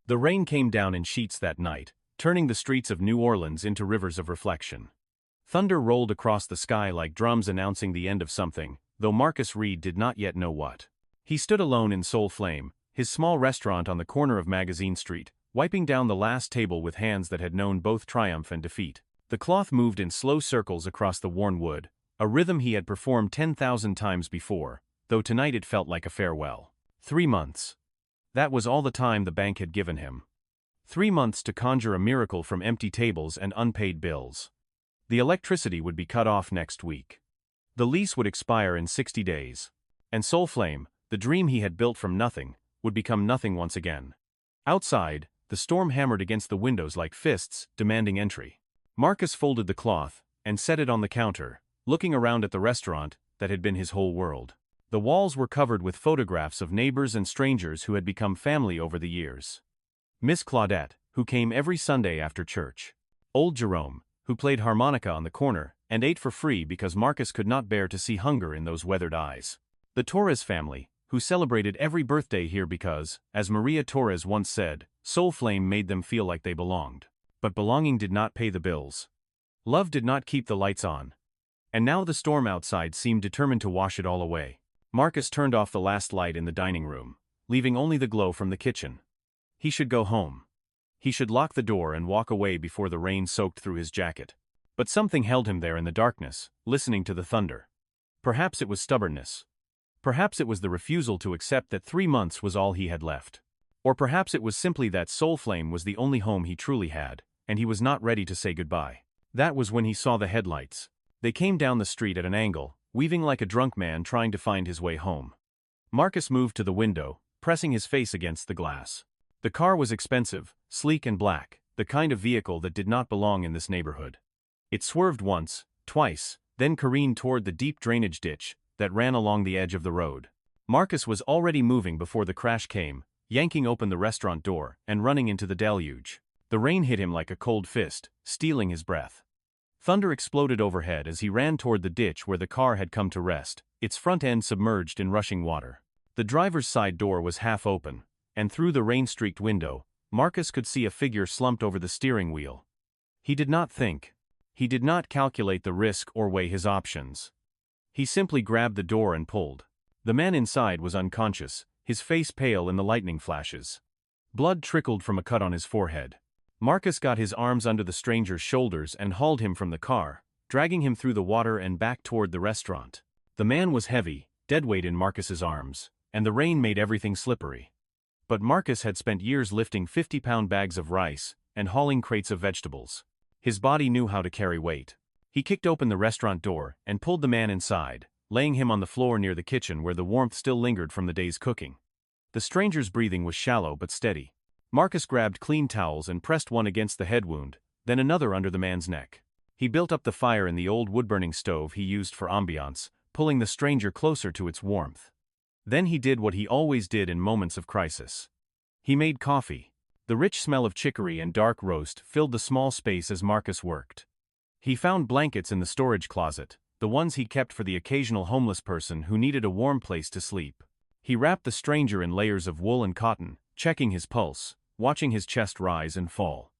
The rain came down in sheets that night, turning the streets of New Orleans into rivers of reflection. Thunder rolled across the sky like drums announcing the end of something, though Marcus Reed did not yet know what. He stood alone in Soul Flame, his small restaurant on the corner of Magazine Street, wiping down the last table with hands that had known both triumph and defeat. The cloth moved in slow circles across the worn wood, a rhythm he had performed 10,000 times before, though tonight it felt like a farewell. 3 months. That was all the time the bank had given him. 3 months to conjure a miracle from empty tables and unpaid bills. The electricity would be cut off next week. The lease would expire in 60 days. And Soul Flame, the dream he had built from nothing, would become nothing once again. Outside, the storm hammered against the windows like fists, demanding entry. Marcus folded the cloth and set it on the counter, looking around at the restaurant that had been his whole world. The walls were covered with photographs of neighbors and strangers who had become family over the years. Miss Claudette, who came every Sunday after church. Old Jerome, who played harmonica on the corner and ate for free because Marcus could not bear to see hunger in those weathered eyes. The Torres family, who celebrated every birthday here because, as Maria Torres once said, Soul Flame made them feel like they belonged. But belonging did not pay the bills. Love did not keep the lights on. And now the storm outside seemed determined to wash it all away. Marcus turned off the last light in the dining room, leaving only the glow from the kitchen. He should go home. He should lock the door and walk away before the rain soaked through his jacket. But something held him there in the darkness, listening to the thunder. Perhaps it was stubbornness. Perhaps it was the refusal to accept that 3 months was all he had left. Or perhaps it was simply that Soul Flame was the only home he truly had, and he was not ready to say goodbye. That was when he saw the headlights. They came down the street at an angle, weaving like a drunk man trying to find his way home. Marcus moved to the window, pressing his face against the glass. The car was expensive, sleek and black, the kind of vehicle that did not belong in this neighborhood. It swerved once, twice, then careened toward the deep drainage ditch that ran along the edge of the road. Marcus was already moving before the crash came, yanking open the restaurant door and running into the deluge. The rain hit him like a cold fist, stealing his breath. Thunder exploded overhead as he ran toward the ditch where the car had come to rest, its front end submerged in rushing water. The driver's side door was half open, and through the rain-streaked window, Marcus could see a figure slumped over the steering wheel. He did not think. He did not calculate the risk or weigh his options. He simply grabbed the door and pulled. The man inside was unconscious, his face pale in the lightning flashes. Blood trickled from a cut on his forehead. Marcus got his arms under the stranger's shoulders and hauled him from the car, dragging him through the water and back toward the restaurant. The man was heavy, deadweight in Marcus's arms, and the rain made everything slippery. But Marcus had spent years lifting 50-pound bags of rice and hauling crates of vegetables. His body knew how to carry weight. He kicked open the restaurant door and pulled the man inside, laying him on the floor near the kitchen where the warmth still lingered from the day's cooking. The stranger's breathing was shallow but steady. Marcus grabbed clean towels and pressed one against the head wound, then another under the man's neck. He built up the fire in the old wood-burning stove he used for ambiance, pulling the stranger closer to its warmth. Then he did what he always did in moments of crisis. He made coffee. The rich smell of chicory and dark roast filled the small space as Marcus worked. He found blankets in the storage closet, the ones he kept for the occasional homeless person who needed a warm place to sleep. He wrapped the stranger in layers of wool and cotton, checking his pulse, watching his chest rise and fall.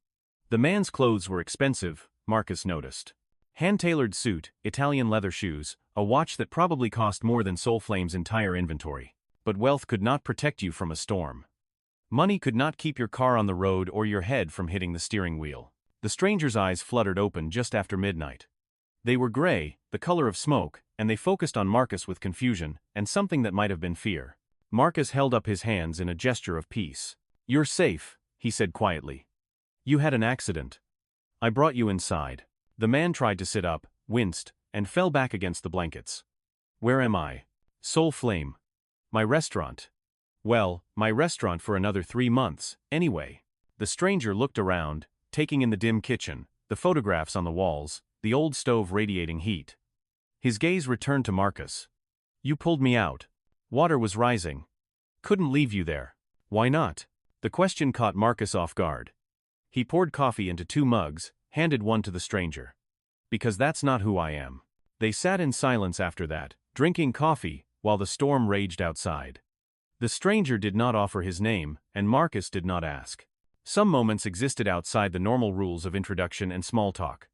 The man's clothes were expensive, Marcus noticed. Hand-tailored suit, Italian leather shoes, a watch that probably cost more than Soul Flame's entire inventory. But wealth could not protect you from a storm. Money could not keep your car on the road or your head from hitting the steering wheel. The stranger's eyes fluttered open just after midnight. They were gray, the color of smoke, and they focused on Marcus with confusion and something that might have been fear. Marcus held up his hands in a gesture of peace. "You're safe," he said quietly. "You had an accident. I brought you inside." The man tried to sit up, winced, and fell back against the blankets. "Where am I?" "Soul Flame. My restaurant." "Well, my restaurant for another 3 months, anyway." The stranger looked around, taking in the dim kitchen, the photographs on the walls, the old stove radiating heat. His gaze returned to Marcus. "You pulled me out. Water was rising. Couldn't leave you there." "Why not?" The question caught Marcus off guard. He poured coffee into 2 mugs, handed one to the stranger. "Because that's not who I am." They sat in silence after that, drinking coffee, while the storm raged outside. The stranger did not offer his name, and Marcus did not ask. Some moments existed outside the normal rules of introduction and small talk.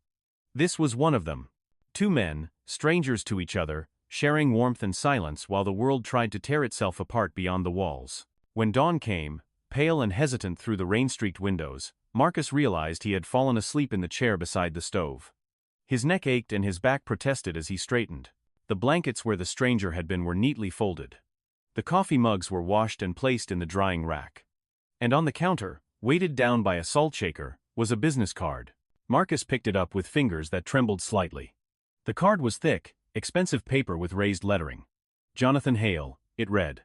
This was one of them. Two men, strangers to each other, sharing warmth and silence while the world tried to tear itself apart beyond the walls. When dawn came, pale and hesitant through the rain-streaked windows, Marcus realized he had fallen asleep in the chair beside the stove. His neck ached and his back protested as he straightened. The blankets where the stranger had been were neatly folded. The coffee mugs were washed and placed in the drying rack. And on the counter, weighted down by a salt shaker, was a business card. Marcus picked it up with fingers that trembled slightly. The card was thick, expensive paper with raised lettering. Jonathan Hale, it read.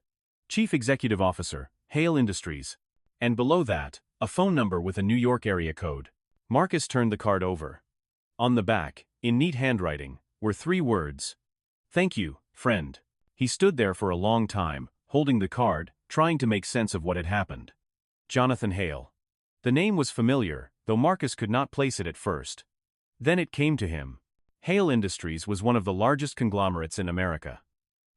Chief Executive Officer, Hale Industries. And below that, a phone number with a New York area code. Marcus turned the card over. On the back, in neat handwriting, were 3 words. Thank you, friend. He stood there for a long time, holding the card, trying to make sense of what had happened. Jonathan Hale. The name was familiar, though Marcus could not place it at first. Then it came to him. Hale Industries was one of the largest conglomerates in America.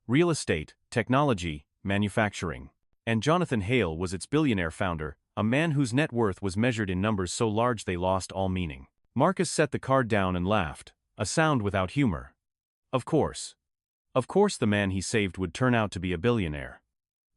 Real estate, technology, manufacturing. And Jonathan Hale was its billionaire founder, a man whose net worth was measured in numbers so large they lost all meaning. Marcus set the card down and laughed, a sound without humor. Of course. Of course the man he saved would turn out to be a billionaire.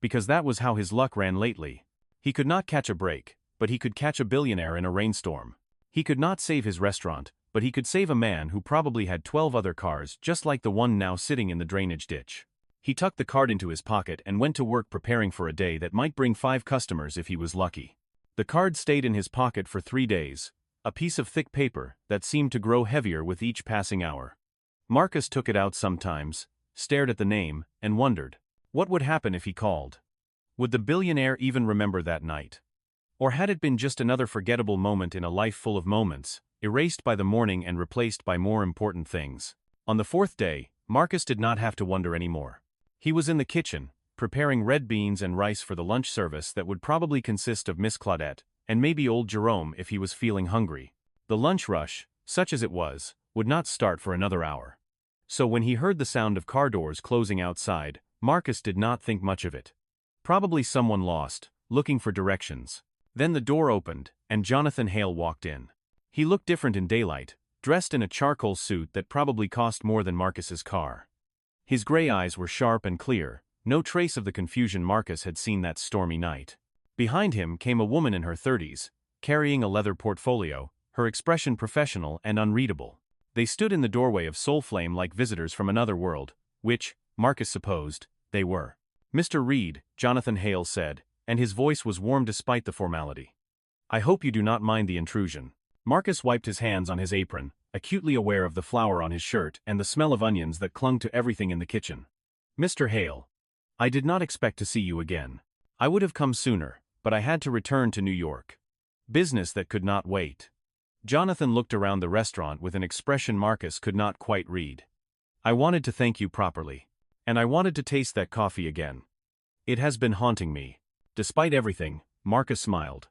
Because that was how his luck ran lately. He could not catch a break, but he could catch a billionaire in a rainstorm. He could not save his restaurant, but he could save a man who probably had 12 other cars just like the one now sitting in the drainage ditch. He tucked the card into his pocket and went to work preparing for a day that might bring 5 customers if he was lucky. The card stayed in his pocket for 3 days, a piece of thick paper that seemed to grow heavier with each passing hour. Marcus took it out sometimes, stared at the name, and wondered, what would happen if he called? Would the billionaire even remember that night? Or had it been just another forgettable moment in a life full of moments, erased by the morning and replaced by more important things? On the 4th day, Marcus did not have to wonder anymore. He was in the kitchen, preparing red beans and rice for the lunch service that would probably consist of Miss Claudette, and maybe old Jerome if he was feeling hungry. The lunch rush, such as it was, would not start for another hour. So when he heard the sound of car doors closing outside, Marcus did not think much of it. Probably someone lost, looking for directions. Then the door opened, and Jonathan Hale walked in. He looked different in daylight, dressed in a charcoal suit that probably cost more than Marcus's car. His gray eyes were sharp and clear, no trace of the confusion Marcus had seen that stormy night. Behind him came a woman in her 30s, carrying a leather portfolio, her expression professional and unreadable. They stood in the doorway of Soulflame like visitors from another world, which, Marcus supposed, they were. Mr. Reed, Jonathan Hale said, and his voice was warm despite the formality. I hope you do not mind the intrusion. Marcus wiped his hands on his apron, acutely aware of the flour on his shirt and the smell of onions that clung to everything in the kitchen. Mr. Hale. I did not expect to see you again. I would have come sooner, but I had to return to New York. Business that could not wait. Jonathan looked around the restaurant with an expression Marcus could not quite read. I wanted to thank you properly. And I wanted to taste that coffee again. It has been haunting me. Despite everything, Marcus smiled.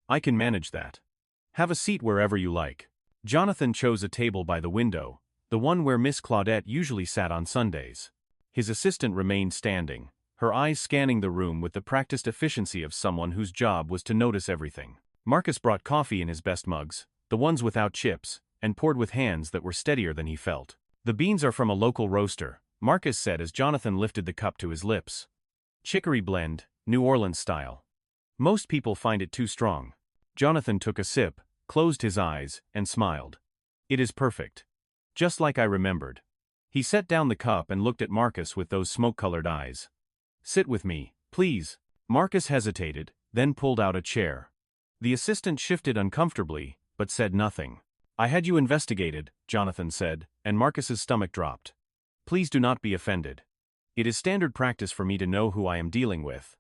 I can manage that. Have a seat wherever you like. Jonathan chose a table by the window, the one where Miss Claudette usually sat on Sundays. His assistant remained standing, her eyes scanning the room with the practiced efficiency of someone whose job was to notice everything. Marcus brought coffee in his best mugs, the ones without chips, and poured with hands that were steadier than he felt. The beans are from a local roaster, Marcus said as Jonathan lifted the cup to his lips. Chicory blend, New Orleans style. Most people find it too strong. Jonathan took a sip, closed his eyes, and smiled. It is perfect. Just like I remembered. He set down the cup and looked at Marcus with those smoke-colored eyes. Sit with me, please. Marcus hesitated, then pulled out a chair. The assistant shifted uncomfortably, but said nothing. I had you investigated, Jonathan said, and Marcus's stomach dropped. Please do not be offended. It is standard practice for me to know who I am dealing with.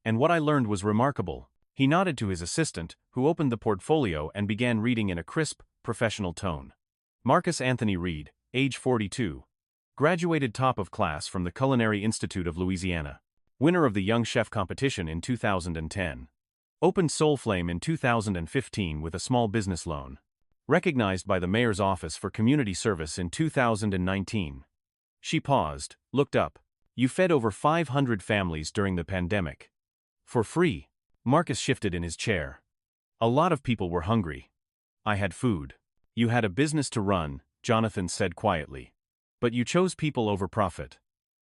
And what I learned was remarkable. He nodded to his assistant, who opened the portfolio and began reading in a crisp, professional tone. Marcus Anthony Reed, age 42. Graduated top of class from the Culinary Institute of Louisiana. Winner of the Young Chef competition in 2010. Opened Soulflame in 2015 with a small business loan. Recognized by the mayor's office for community service in 2019. She paused, looked up. You fed over 500 families during the pandemic. For free. Marcus shifted in his chair. A lot of people were hungry. I had food. You had a business to run, Jonathan said quietly. But you chose people over profit.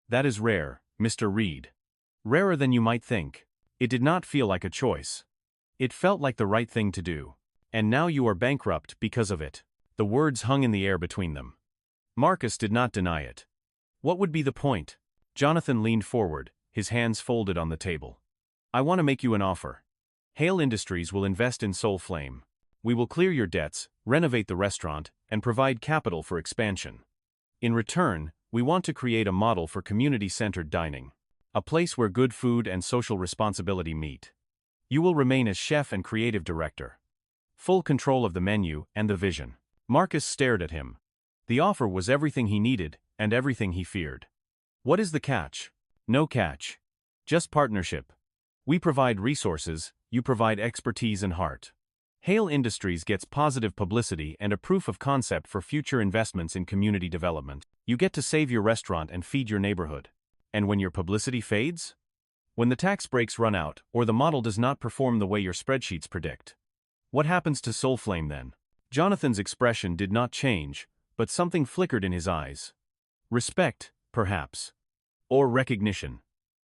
That is rare, Mr. Reed. Rarer than you might think. It did not feel like a choice. It felt like the right thing to do. And now you are bankrupt because of it. The words hung in the air between them. Marcus did not deny it. What would be the point? Jonathan leaned forward, his hands folded on the table. I want to make you an offer. Hale Industries will invest in Soulflame. We will clear your debts, renovate the restaurant, and provide capital for expansion. In return, we want to create a model for community-centered dining. A place where good food and social responsibility meet. You will remain as chef and creative director. Full control of the menu and the vision. Marcus stared at him. The offer was everything he needed and everything he feared. What is the catch? No catch. Just partnership. We provide resources, you provide expertise and heart. Hale Industries gets positive publicity and a proof of concept for future investments in community development. You get to save your restaurant and feed your neighborhood. And when your publicity fades? When the tax breaks run out, or the model does not perform the way your spreadsheets predict. What happens to Soulflame then? Jonathan's expression did not change, but something flickered in his eyes. Respect, perhaps. Or recognition.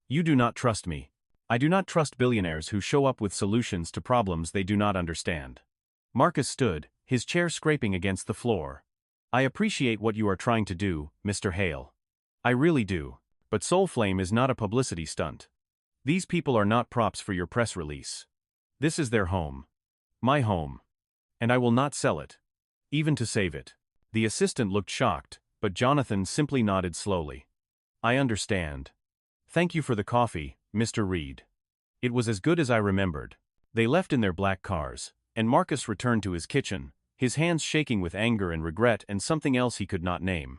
You do not trust me. I do not trust billionaires who show up with solutions to problems they do not understand. Marcus stood, his chair scraping against the floor. I appreciate what you are trying to do, Mr. Hale. I really do. But Soulflame is not a publicity stunt. These people are not props for your press release. This is their home. My home. And I will not sell it. Even to save it. The assistant looked shocked, but Jonathan simply nodded slowly. I understand. Thank you for the coffee, Mr. Reed. It was as good as I remembered. They left in their black cars, and Marcus returned to his kitchen, his hands shaking with anger and regret and something else he could not name.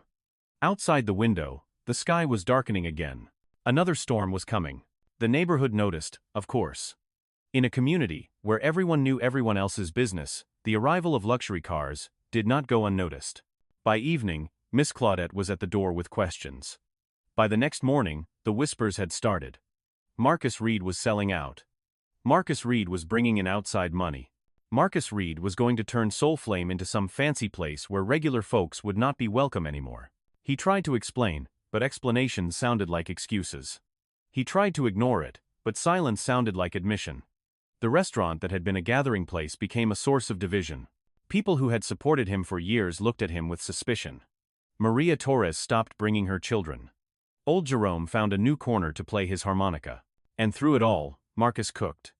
Outside the window, the sky was darkening again. Another storm was coming. The neighborhood noticed, of course. In a community where everyone knew everyone else's business, the arrival of luxury cars did not go unnoticed. By evening, Miss Claudette was at the door with questions. By the next morning, the whispers had started. Marcus Reed was selling out. Marcus Reed was bringing in outside money. Marcus Reed was going to turn Soulflame into some fancy place where regular folks would not be welcome anymore. He tried to explain, but explanations sounded like excuses. He tried to ignore it, but silence sounded like admission. The restaurant that had been a gathering place became a source of division. People who had supported him for years looked at him with suspicion. Maria Torres stopped bringing her children. Old Jerome found a new corner to play his harmonica. And through it all, Marcus cooked.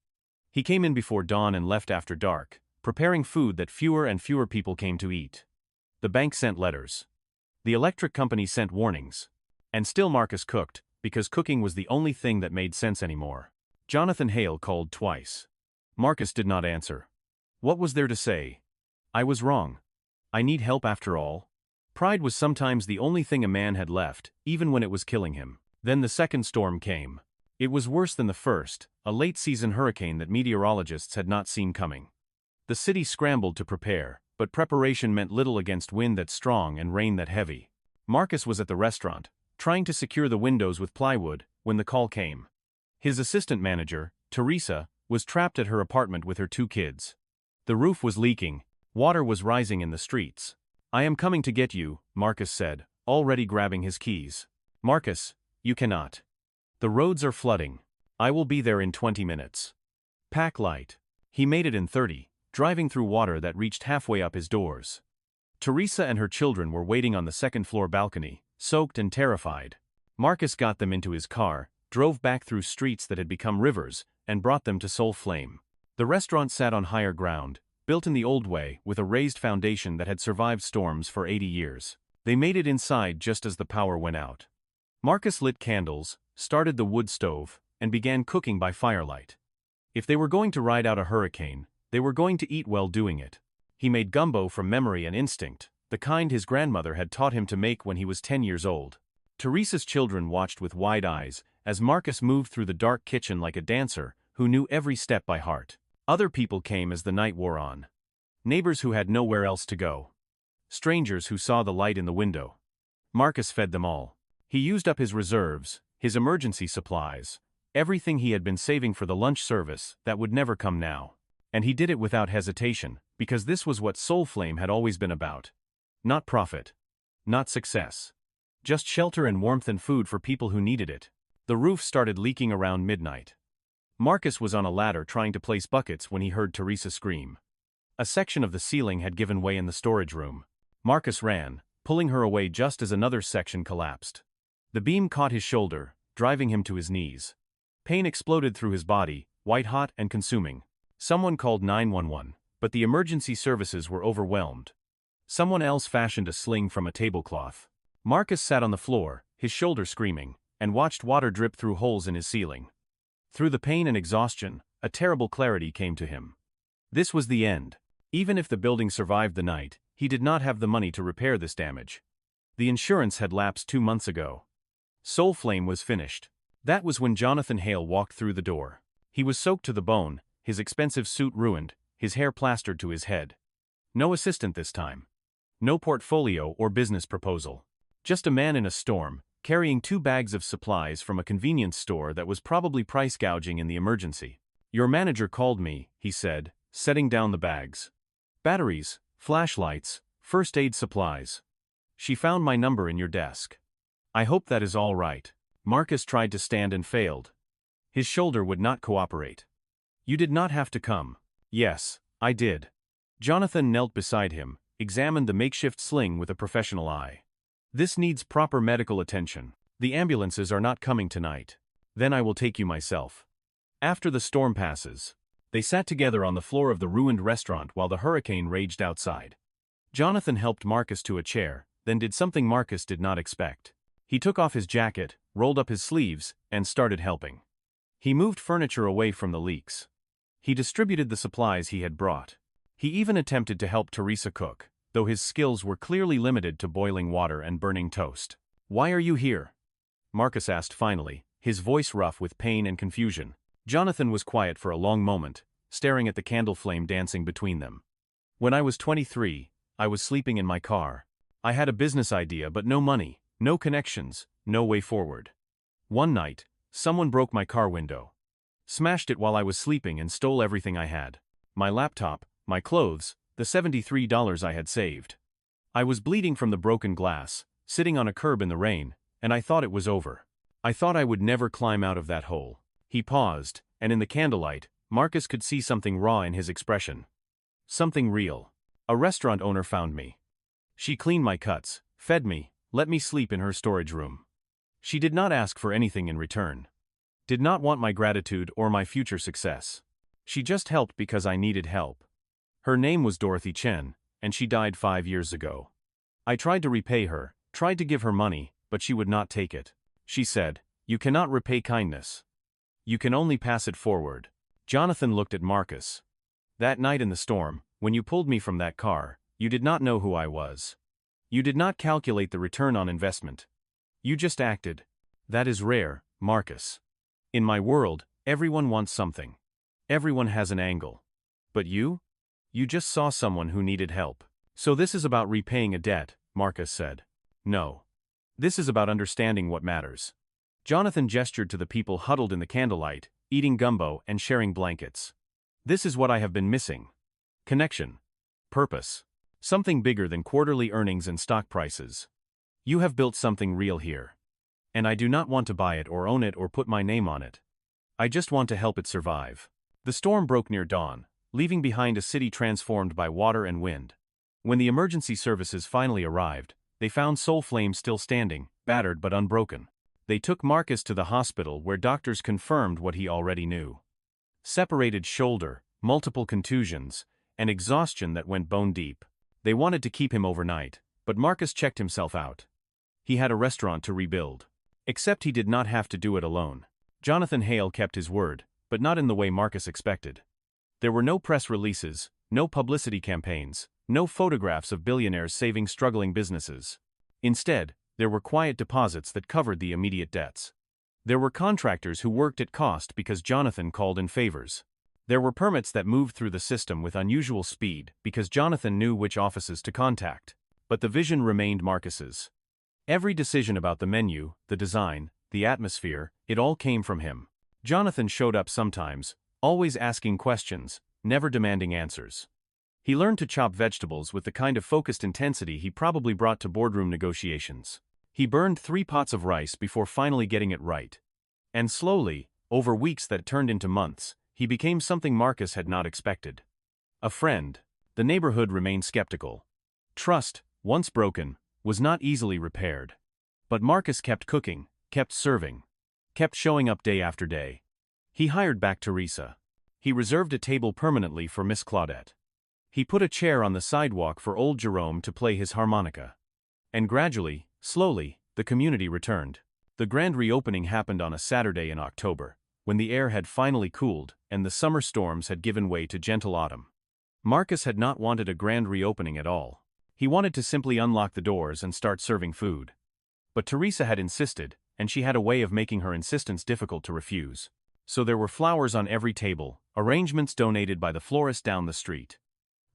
He came in before dawn and left after dark, preparing food that fewer and fewer people came to eat. The bank sent letters. The electric company sent warnings. And still Marcus cooked, because cooking was the only thing that made sense anymore. Jonathan Hale called twice. Marcus did not answer. What was there to say? I was wrong. I need help after all. Pride was sometimes the only thing a man had left, even when it was killing him. Then the second storm came. It was worse than the first, a late-season hurricane that meteorologists had not seen coming. The city scrambled to prepare, but preparation meant little against wind that strong and rain that heavy. Marcus was at the restaurant, trying to secure the windows with plywood, when the call came. His assistant manager, Teresa, was trapped at her apartment with her 2 kids. The roof was leaking, water was rising in the streets. I am coming to get you, Marcus said, already grabbing his keys. Marcus, you cannot. The roads are flooding. I will be there in 20 minutes. Pack light. He made it in 30, driving through water that reached halfway up his doors. Teresa and her children were waiting on the second-floor balcony, soaked and terrified. Marcus got them into his car, drove back through streets that had become rivers, and brought them to Soulflame. The restaurant sat on higher ground, built in the old way with a raised foundation that had survived storms for 80 years. They made it inside just as the power went out. Marcus lit candles, started the wood stove, and began cooking by firelight. If they were going to ride out a hurricane, they were going to eat well doing it. He made gumbo from memory and instinct, the kind his grandmother had taught him to make when he was 10 years old. Teresa's children watched with wide eyes as Marcus moved through the dark kitchen like a dancer who knew every step by heart. Other people came as the night wore on. Neighbors who had nowhere else to go. Strangers who saw the light in the window. Marcus fed them all. He used up his reserves, his emergency supplies, everything he had been saving for the lunch service that would never come now. And he did it without hesitation, because this was what Soulflame had always been about. Not profit. Not success. Just shelter and warmth and food for people who needed it. The roof started leaking around midnight. Marcus was on a ladder trying to place buckets when he heard Teresa scream. A section of the ceiling had given way in the storage room. Marcus ran, pulling her away just as another section collapsed. The beam caught his shoulder, driving him to his knees. Pain exploded through his body, white-hot and consuming. Someone called 911, but the emergency services were overwhelmed. Someone else fashioned a sling from a tablecloth. Marcus sat on the floor, his shoulder screaming, and watched water drip through holes in his ceiling. Through the pain and exhaustion, a terrible clarity came to him. This was the end. Even if the building survived the night, he did not have the money to repair this damage. The insurance had lapsed 2 months ago. Soulflame was finished. That was when Jonathan Hale walked through the door. He was soaked to the bone, his expensive suit ruined, his hair plastered to his head. No assistant this time. No portfolio or business proposal. Just a man in a storm, carrying 2 bags of supplies from a convenience store that was probably price gouging in the emergency. "Your manager called me," he said, setting down the bags. "Batteries, flashlights, first aid supplies. She found my number in your desk. I hope that is all right." Marcus tried to stand and failed. His shoulder would not cooperate. "You did not have to come." "Yes, I did." Jonathan knelt beside him, examined the makeshift sling with a professional eye. "This needs proper medical attention. The ambulances are not coming tonight. Then I will take you myself. After the storm passes." They sat together on the floor of the ruined restaurant while the hurricane raged outside. Jonathan helped Marcus to a chair, then did something Marcus did not expect. He took off his jacket, rolled up his sleeves, and started helping. He moved furniture away from the leaks. He distributed the supplies he had brought. He even attempted to help Teresa cook, though his skills were clearly limited to boiling water and burning toast. "Why are you here?" Marcus asked finally, his voice rough with pain and confusion. Jonathan was quiet for a long moment, staring at the candle flame dancing between them. "When I was 23, I was sleeping in my car. I had a business idea but no money, no connections, no way forward. One night, someone broke my car window. Smashed it while I was sleeping and stole everything I had. My laptop, my clothes, the $73 I had saved. I was bleeding from the broken glass, sitting on a curb in the rain, and I thought it was over. I thought I would never climb out of that hole." He paused, and in the candlelight, Marcus could see something raw in his expression. Something real. "A restaurant owner found me. She cleaned my cuts, fed me, let me sleep in her storage room. She did not ask for anything in return. Did not want my gratitude or my future success. She just helped because I needed help. Her name was Dorothy Chen, and she died 5 years ago. I tried to repay her, tried to give her money, but she would not take it. She said, 'You cannot repay kindness. You can only pass it forward.'" Jonathan looked at Marcus. "That night in the storm, when you pulled me from that car, you did not know who I was. You did not calculate the return on investment. You just acted. That is rare, Marcus. In my world, everyone wants something. Everyone has an angle. But you? You just saw someone who needed help. So this is about repaying a debt," Marcus said. "No. This is about understanding what matters." Jonathan gestured to the people huddled in the candlelight, eating gumbo and sharing blankets. "This is what I have been missing. Connection. Purpose. Something bigger than quarterly earnings and stock prices. You have built something real here. And I do not want to buy it or own it or put my name on it. I just want to help it survive." The storm broke near dawn, leaving behind a city transformed by water and wind. When the emergency services finally arrived, they found Soulflame still standing, battered but unbroken. They took Marcus to the hospital where doctors confirmed what he already knew. Separated shoulder, multiple contusions, and exhaustion that went bone deep. They wanted to keep him overnight, but Marcus checked himself out. He had a restaurant to rebuild. Except he did not have to do it alone. Jonathan Hale kept his word, but not in the way Marcus expected. There were no press releases, no publicity campaigns, no photographs of billionaires saving struggling businesses. Instead, there were quiet deposits that covered the immediate debts. There were contractors who worked at cost because Jonathan called in favors. There were permits that moved through the system with unusual speed because Jonathan knew which offices to contact. But the vision remained Marcus's. Every decision about the menu, the design, the atmosphere, it all came from him. Jonathan showed up sometimes, always asking questions, never demanding answers. He learned to chop vegetables with the kind of focused intensity he probably brought to boardroom negotiations. He burned 3 pots of rice before finally getting it right. And slowly, over weeks that turned into months, he became something Marcus had not expected. A friend. The neighborhood remained skeptical. Trust, once broken, was not easily repaired. But Marcus kept cooking, kept serving, kept showing up day after day. He hired back Teresa. He reserved a table permanently for Miss Claudette. He put a chair on the sidewalk for old Jerome to play his harmonica. And gradually, slowly, the community returned. The grand reopening happened on a Saturday in October, when the air had finally cooled and the summer storms had given way to gentle autumn. Marcus had not wanted a grand reopening at all. He wanted to simply unlock the doors and start serving food. But Teresa had insisted, and she had a way of making her insistence difficult to refuse. So there were flowers on every table, arrangements donated by the florist down the street.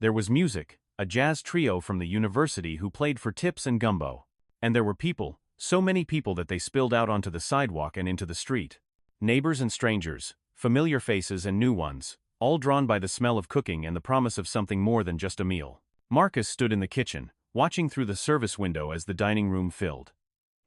There was music, a jazz trio from the university who played for tips and gumbo. And there were people, so many people that they spilled out onto the sidewalk and into the street. Neighbors and strangers, familiar faces and new ones, all drawn by the smell of cooking and the promise of something more than just a meal. Marcus stood in the kitchen, watching through the service window as the dining room filled.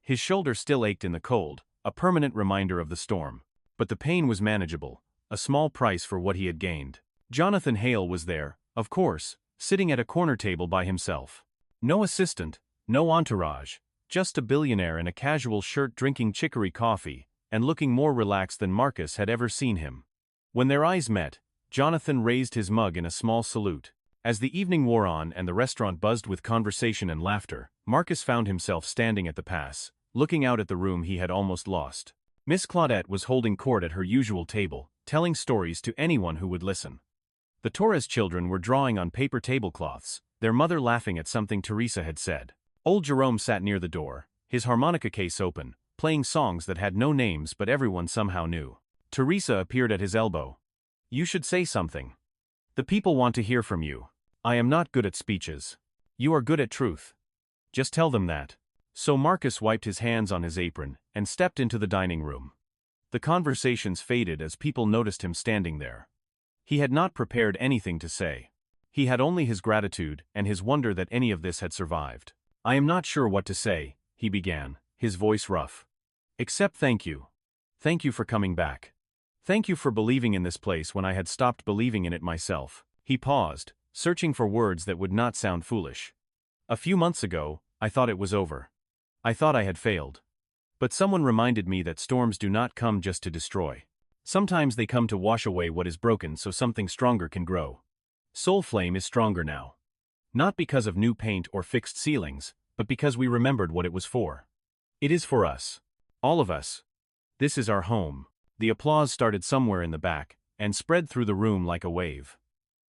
His shoulder still ached in the cold, a permanent reminder of the storm. But the pain was manageable, a small price for what he had gained. Jonathan Hale was there, of course, sitting at a corner table by himself. No assistant, no entourage, just a billionaire in a casual shirt drinking chicory coffee, and looking more relaxed than Marcus had ever seen him. When their eyes met, Jonathan raised his mug in a small salute. As the evening wore on and the restaurant buzzed with conversation and laughter, Marcus found himself standing at the pass, looking out at the room he had almost lost. Miss Claudette was holding court at her usual table, telling stories to anyone who would listen. The Torres children were drawing on paper tablecloths, their mother laughing at something Teresa had said. Old Jerome sat near the door, his harmonica case open, playing songs that had no names but everyone somehow knew. Teresa appeared at his elbow. "You should say something. The people want to hear from you. I am not good at speeches. You are good at truth. Just tell them that." So Marcus wiped his hands on his apron and stepped into the dining room. The conversations faded as people noticed him standing there. He had not prepared anything to say. He had only his gratitude and his wonder that any of this had survived. "I am not sure what to say," he began, his voice rough. "Except thank you. Thank you for coming back. Thank you for believing in this place when I had stopped believing in it myself." He paused, searching for words that would not sound foolish. "A few months ago, I thought it was over. I thought I had failed. But someone reminded me that storms do not come just to destroy. Sometimes they come to wash away what is broken so something stronger can grow. Soul Flame is stronger now. Not because of new paint or fixed ceilings, but because we remembered what it was for. It is for us. All of us. This is our home." The applause started somewhere in the back, and spread through the room like a wave.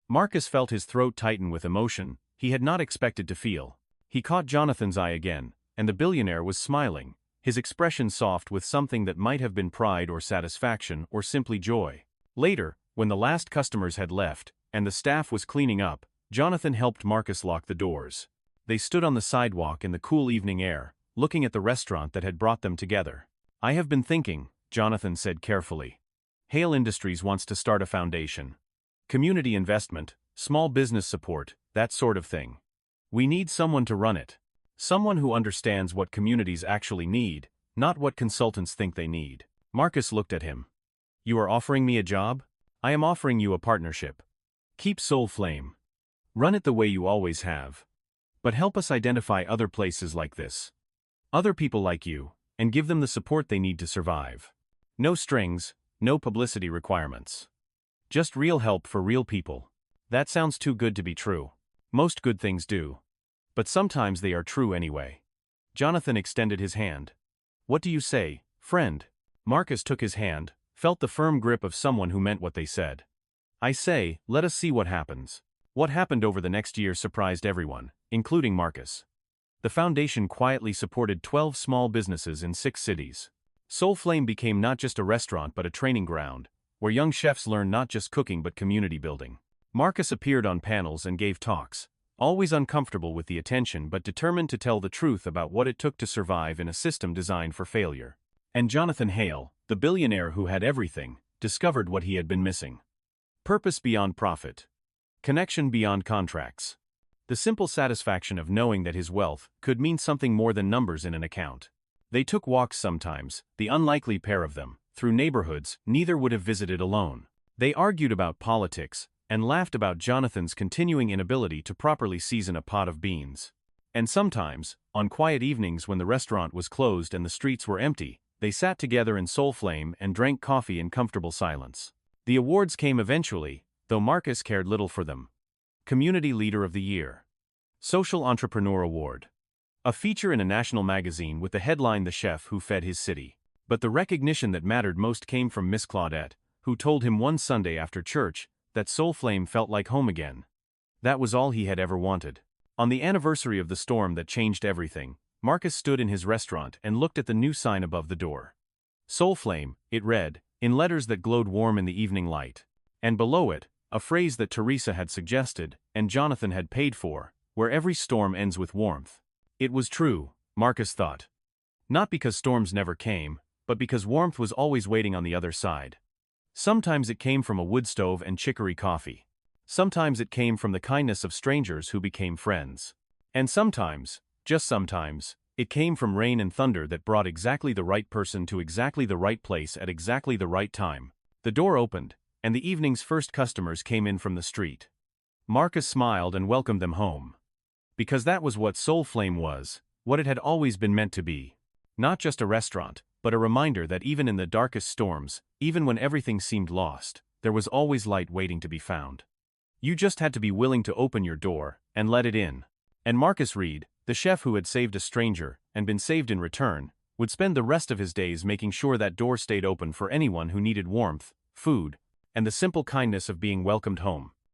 Marcus felt his throat tighten with emotion he had not expected to feel. He caught Jonathan's eye again, and the billionaire was smiling, his expression soft with something that might have been pride or satisfaction or simply joy. Later, when the last customers had left, and the staff was cleaning up, Jonathan helped Marcus lock the doors. They stood on the sidewalk in the cool evening air, looking at the restaurant that had brought them together. "I have been thinking," Jonathan said carefully. "Hale Industries wants to start a foundation. Community investment, small business support, that sort of thing. We need someone to run it. Someone who understands what communities actually need, not what consultants think they need." Marcus looked at him. "You are offering me a job? I am offering you a partnership. Keep Soul Flame. Run it the way you always have. But help us identify other places like this. Other people like you, and give them the support they need to survive. No strings, no publicity requirements. Just real help for real people." That sounds too good to be true. Most good things do. But sometimes they are true anyway. Jonathan extended his hand. "What do you say, friend?" Marcus took his hand, felt the firm grip of someone who meant what they said. "I say, let us see what happens." What happened over the next year surprised everyone, including Marcus. The foundation quietly supported 12 small businesses in 6 cities. Soul Flame became not just a restaurant but a training ground, where young chefs learned not just cooking but community building. Marcus appeared on panels and gave talks, always uncomfortable with the attention but determined to tell the truth about what it took to survive in a system designed for failure. And Jonathan Hale, the billionaire who had everything, discovered what he had been missing. Purpose beyond profit. Connection beyond contracts. The simple satisfaction of knowing that his wealth could mean something more than numbers in an account. They took walks sometimes, the unlikely pair of them, through neighborhoods neither would have visited alone. They argued about politics, and laughed about Jonathan's continuing inability to properly season a pot of beans. And sometimes, on quiet evenings when the restaurant was closed and the streets were empty, they sat together in Soulflame and drank coffee in comfortable silence. The awards came eventually, though Marcus cared little for them. Community Leader of the Year. Social Entrepreneur Award. A feature in a national magazine with the headline "The Chef Who Fed His City." But the recognition that mattered most came from Miss Claudette, who told him one Sunday after church that Soulflame felt like home again. That was all he had ever wanted. On the anniversary of the storm that changed everything, Marcus stood in his restaurant and looked at the new sign above the door. Soulflame, it read, in letters that glowed warm in the evening light. And below it, a phrase that Teresa had suggested, and Jonathan had paid for, where every storm ends with warmth. It was true, Marcus thought. Not because storms never came, but because warmth was always waiting on the other side. Sometimes it came from a wood stove and chicory coffee. Sometimes it came from the kindness of strangers who became friends. And sometimes, just sometimes, it came from rain and thunder that brought exactly the right person to exactly the right place at exactly the right time. The door opened, and the evening's first customers came in from the street. Marcus smiled and welcomed them home. Because that was what Soulflame was, what it had always been meant to be. Not just a restaurant, but a reminder that even in the darkest storms, even when everything seemed lost, there was always light waiting to be found. You just had to be willing to open your door and let it in. And Marcus Reed, the chef who had saved a stranger and been saved in return, would spend the rest of his days making sure that door stayed open for anyone who needed warmth, food, and the simple kindness of being welcomed home.